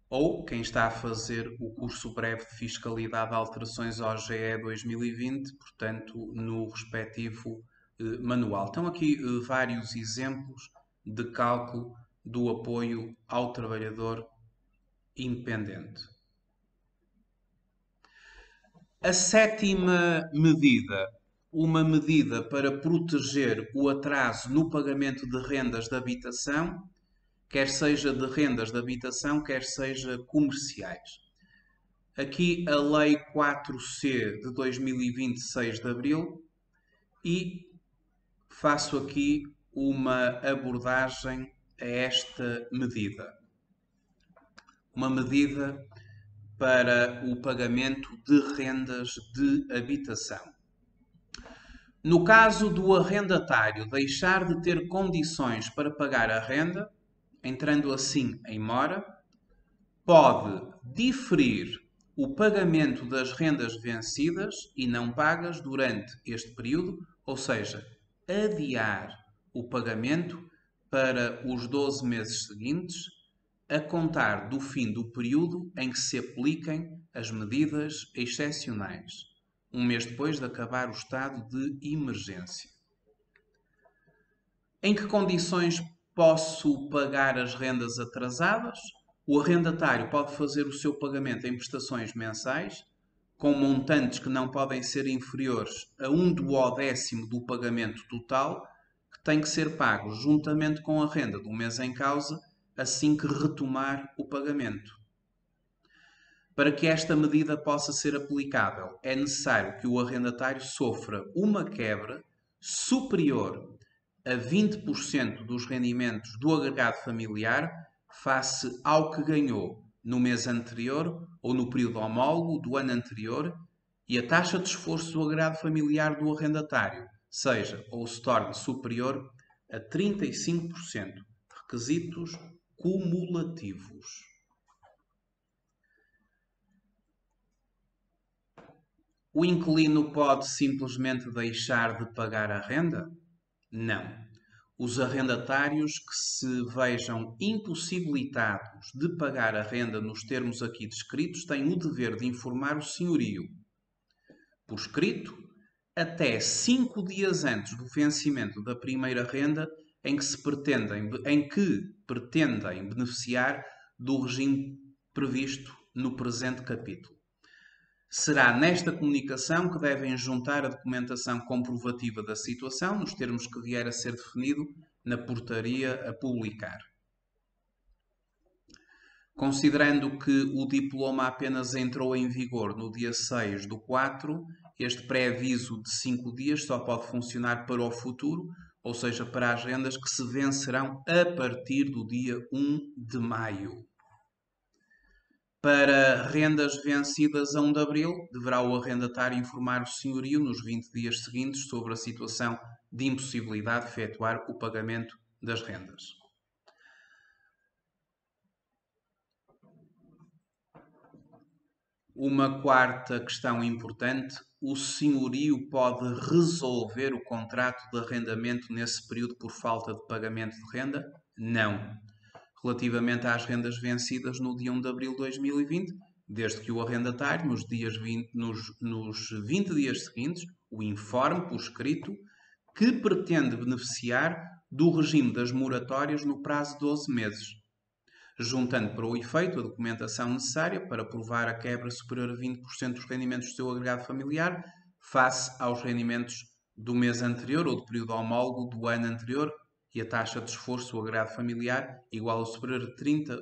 ou quem está a fazer o curso breve de Fiscalidade de Alterações OGE 2020, portanto, no respectivo manual. Estão aqui vários exemplos de cálculo do apoio ao trabalhador independente. A sétima medida, uma medida para proteger o atraso no pagamento de rendas de habitação, quer seja de rendas de habitação, quer seja comerciais. Aqui a Lei 4C de 2026 de Abril e faço aqui uma abordagem a esta medida. Uma medida para o pagamento de rendas de habitação. No caso do arrendatário deixar de ter condições para pagar a renda, entrando assim em mora, pode diferir o pagamento das rendas vencidas e não pagas durante este período, ou seja, adiar o pagamento para os 12 meses seguintes, a contar do fim do período em que se apliquem as medidas excepcionais, um mês depois de acabar o estado de emergência. Em que condições posso pagar as rendas atrasadas? O arrendatário pode fazer o seu pagamento em prestações mensais, com montantes que não podem ser inferiores a 1/10 do pagamento total, que tem que ser pago juntamente com a renda do mês em causa, assim que retomar o pagamento. Para que esta medida possa ser aplicável, é necessário que o arrendatário sofra uma quebra superior a 20% dos rendimentos do agregado familiar face ao que ganhou no mês anterior ou no período homólogo do ano anterior e a taxa de esforço do agregado familiar do arrendatário seja ou se torne superior a 35%. Requisitos cumulativos. O inquilino pode simplesmente deixar de pagar a renda? Não. Os arrendatários que se vejam impossibilitados de pagar a renda nos termos aqui descritos têm o dever de informar o senhorio, por escrito, até 5 dias antes do vencimento da primeira renda em que pretendem beneficiar do regime previsto no presente capítulo. Será nesta comunicação que devem juntar a documentação comprovativa da situação, nos termos que vier a ser definido na portaria a publicar. Considerando que o diploma apenas entrou em vigor no dia 6/4, este pré-aviso de 5 dias só pode funcionar para o futuro, ou seja, para as rendas que se vencerão a partir do dia 1 de maio. Para rendas vencidas a 1 de abril, deverá o arrendatário informar o senhorio nos 20 dias seguintes sobre a situação de impossibilidade de efetuar o pagamento das rendas. Uma quarta questão importante o senhorio pode resolver o contrato de arrendamento nesse período por falta de pagamento de renda? Não. Relativamente às rendas vencidas no dia 1 de abril de 2020, desde que o arrendatário, nos 20 dias seguintes, o informe por escrito que pretende beneficiar do regime das moratórias no prazo de 12 meses, juntando para o efeito a documentação necessária para provar a quebra superior a 20% dos rendimentos do seu agregado familiar face aos rendimentos do mês anterior ou do período homólogo do ano anterior e a taxa de esforço do agregado familiar igual ou superior a 35%.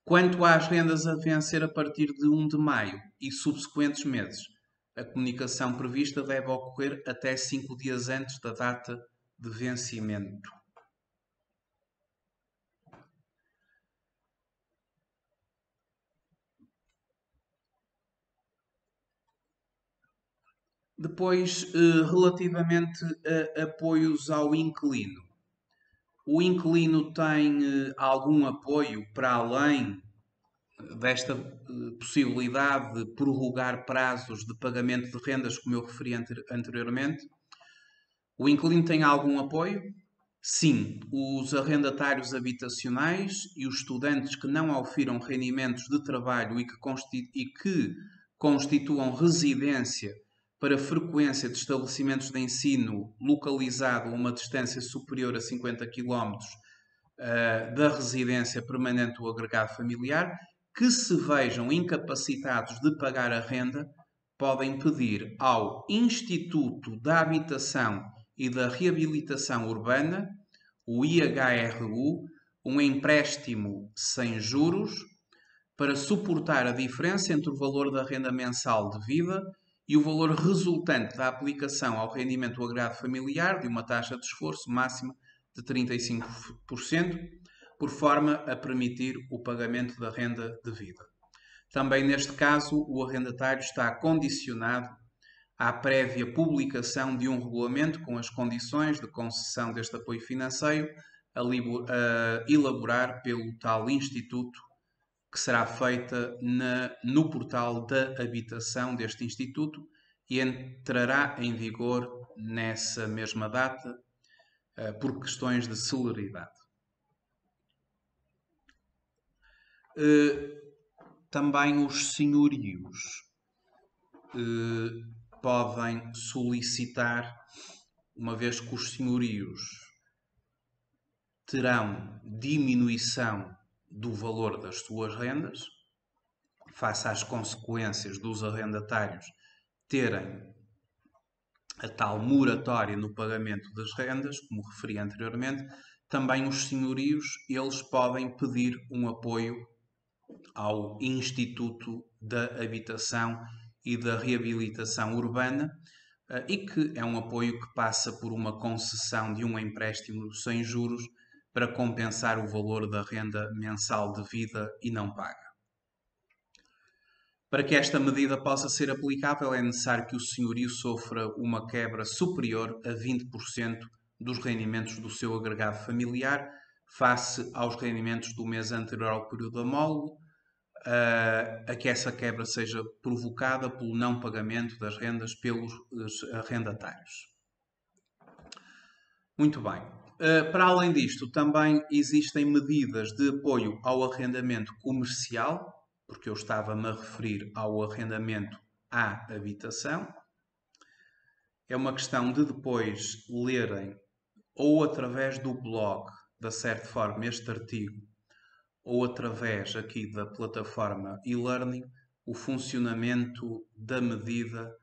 Quanto às rendas a vencer a partir de 1 de maio e subsequentes meses, a comunicação prevista deve ocorrer até 5 dias antes da data de vencimento. Depois, relativamente a apoios ao inquilino. O inquilino tem algum apoio para além desta possibilidade de prorrogar prazos de pagamento de rendas, como eu referi anteriormente? O inquilino tem algum apoio? Sim, os arrendatários habitacionais e os estudantes que não ofiram rendimentos de trabalho e que constituam residência para frequência de estabelecimentos de ensino localizado a uma distância superior a 50 km da residência permanente do agregado familiar, que se vejam incapacitados de pagar a renda, podem pedir ao Instituto da Habitação e da Reabilitação Urbana, o IHRU, um empréstimo sem juros para suportar a diferença entre o valor da renda mensal devida e o valor resultante da aplicação ao rendimento do agregado familiar de uma taxa de esforço máxima de 35%, por forma a permitir o pagamento da renda devida. Também neste caso, o arrendatário está condicionado à prévia publicação de um regulamento com as condições de concessão deste apoio financeiro a elaborar pelo tal Instituto, que será feita no portal da habitação deste Instituto e entrará em vigor nessa mesma data por questões de celeridade. Também os senhorios podem solicitar, uma vez que os senhorios terão diminuição do valor das suas rendas, face às consequências dos arrendatários terem a tal moratória no pagamento das rendas, como referi anteriormente, também os senhorios eles podem pedir um apoio ao Instituto da Habitação e da Reabilitação Urbana e que é um apoio que passa por uma concessão de um empréstimo sem juros para compensar o valor da renda mensal devida e não paga. Para que esta medida possa ser aplicável, é necessário que o senhorio sofra uma quebra superior a 20% dos rendimentos do seu agregado familiar, face aos rendimentos do mês anterior ao período homólogo, a que essa quebra seja provocada pelo não pagamento das rendas pelos arrendatários. Muito bem. Para além disto, também existem medidas de apoio ao arrendamento comercial, porque eu estava-me a referir ao arrendamento à habitação. É uma questão de depois lerem ou através do blog da Certform este artigo ou através aqui da plataforma e-learning o funcionamento da medida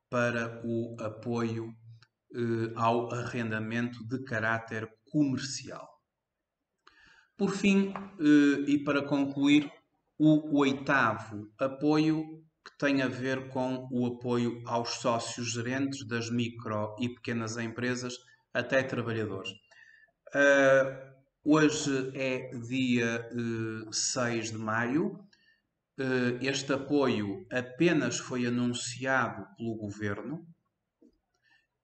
para o apoio ao arrendamento de caráter comercial. Por fim, e para concluir, o oitavo apoio que tem a ver com o apoio aos sócios gerentes das micro e pequenas empresas até trabalhadores. Hoje é dia 6 de maio. Este apoio apenas foi anunciado pelo Governo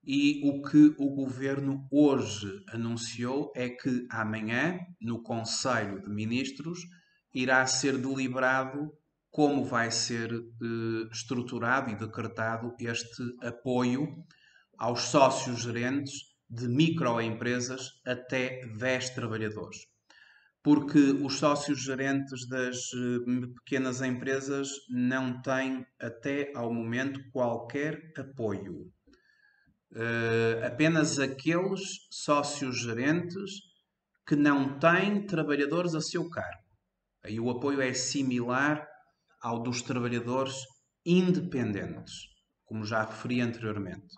e o que o Governo hoje anunciou é que amanhã, no Conselho de Ministros, irá ser deliberado como vai ser estruturado e decretado este apoio aos sócios gerentes de microempresas até 10 trabalhadores. Porque os sócios gerentes das pequenas empresas não têm, até ao momento, qualquer apoio. Apenas aqueles sócios gerentes que não têm trabalhadores a seu cargo. Aí o apoio é similar ao dos trabalhadores independentes, como já referi anteriormente.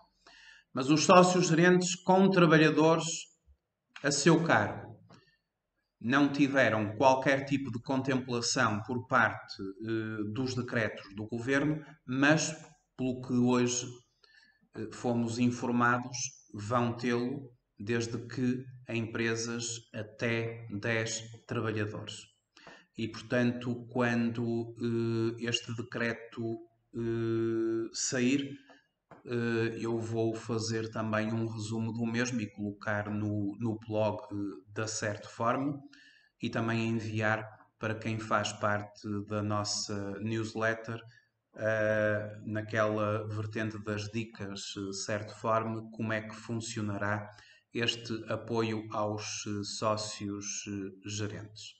Mas os sócios gerentes com trabalhadores a seu cargo não tiveram qualquer tipo de contemplação por parte dos decretos do governo, mas, pelo que hoje fomos informados, vão tê-lo desde que em empresas até 10 trabalhadores. E, portanto, quando este decreto sair, eu vou fazer também um resumo do mesmo e colocar no blog da Certform e também enviar para quem faz parte da nossa newsletter, naquela vertente das dicas Certform, como é que funcionará este apoio aos sócios gerentes.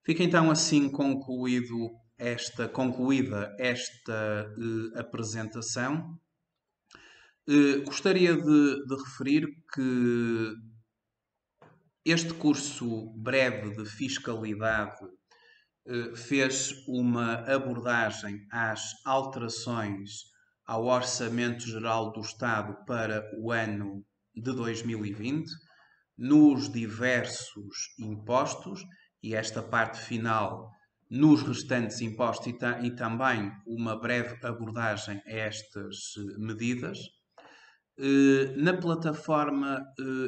Fica então assim concluída esta apresentação. Gostaria de referir que este curso breve de fiscalidade fez uma abordagem às alterações ao Orçamento Geral do Estado para o ano de 2020, nos diversos impostos, e esta parte final nos restantes impostos e também uma breve abordagem a estas medidas. Na plataforma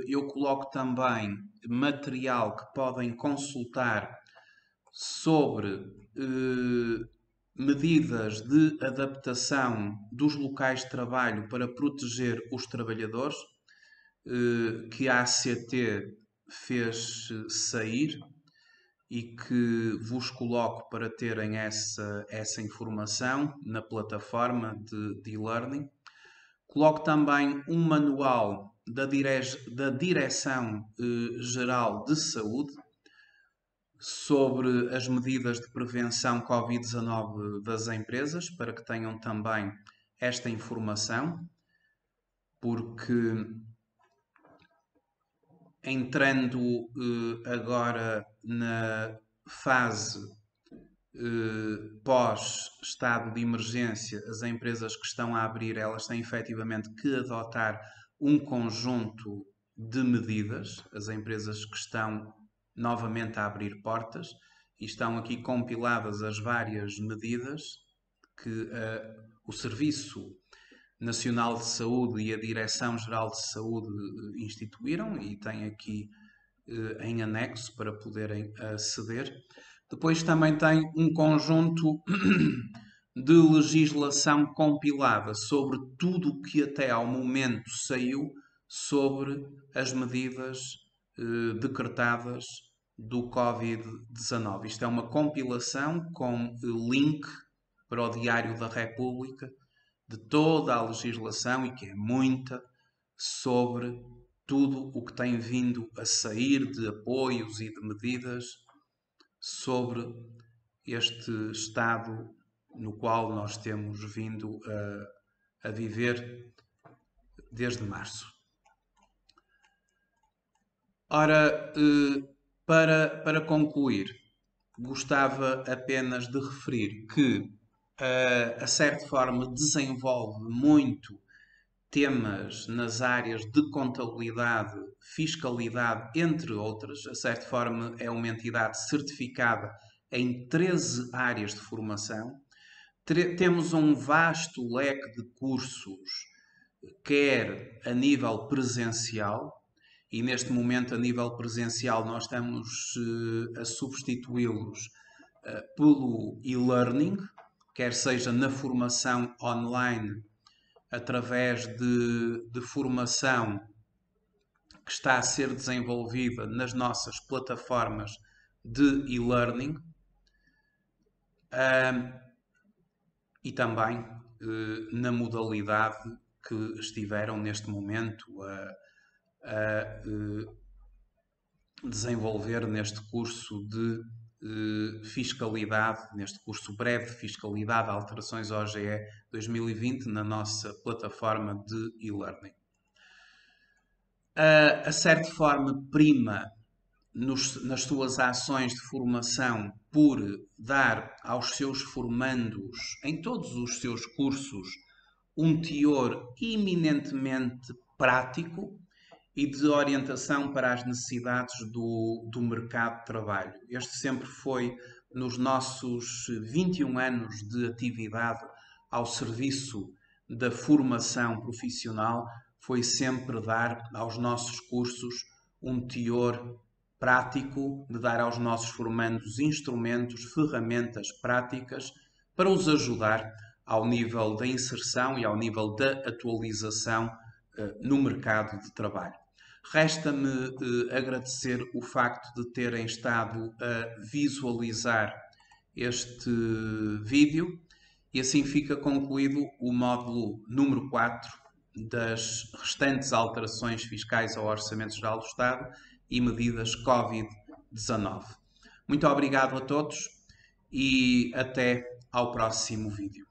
eu coloco também material que podem consultar sobre medidas de adaptação dos locais de trabalho para proteger os trabalhadores, que a ACT fez sair e que vos coloco para terem essa informação na plataforma de e-learning. Coloco também um manual da Direção-Geral de Saúde sobre as medidas de prevenção Covid-19 das empresas, para que tenham também esta informação, porque entrando agora na fase pós-estado de emergência, as empresas que estão a abrir, elas têm efetivamente que adotar um conjunto de medidas, as empresas que estão novamente a abrir portas, e estão aqui compiladas as várias medidas que o Serviço Nacional de Saúde e a Direção-Geral de Saúde instituíram, e tem aqui em anexo para poderem aceder. Depois também tem um conjunto de legislação compilada sobre tudo o que até ao momento saiu sobre as medidas decretadas do Covid-19. Isto é uma compilação com link para o Diário da República de toda a legislação, e que é muita, sobre tudo o que tem vindo a sair de apoios e de medidas sobre este estado no qual nós temos vindo a viver desde março. Ora, para concluir, gostava apenas de referir que a Certform desenvolve muito temas nas áreas de contabilidade, fiscalidade, entre outras. A Certform é uma entidade certificada em 13 áreas de formação. Temos um vasto leque de cursos, quer a nível presencial, e neste momento a nível presencial nós estamos a substituí-los pelo e-learning, quer seja na formação online, através de formação que está a ser desenvolvida nas nossas plataformas de e-learning, E também na modalidade que estiveram neste momento a desenvolver neste curso de fiscalidade, neste curso breve de fiscalidade, alterações OGE 2020, na nossa plataforma de e-learning. A certa forma prima nas suas ações de formação por dar aos seus formandos, em todos os seus cursos, um teor eminentemente prático e de orientação para as necessidades do mercado de trabalho. Este sempre foi, nos nossos 21 anos de atividade ao serviço da formação profissional, foi sempre dar aos nossos cursos um teor prático, de dar aos nossos formandos instrumentos, ferramentas práticas para os ajudar ao nível da inserção e ao nível da atualização no mercado de trabalho. Resta-me agradecer o facto de terem estado a visualizar este vídeo e assim fica concluído o módulo número 4 das restantes alterações fiscais ao Orçamento Geral do Estado e medidas Covid-19. Muito obrigado a todos e até ao próximo vídeo.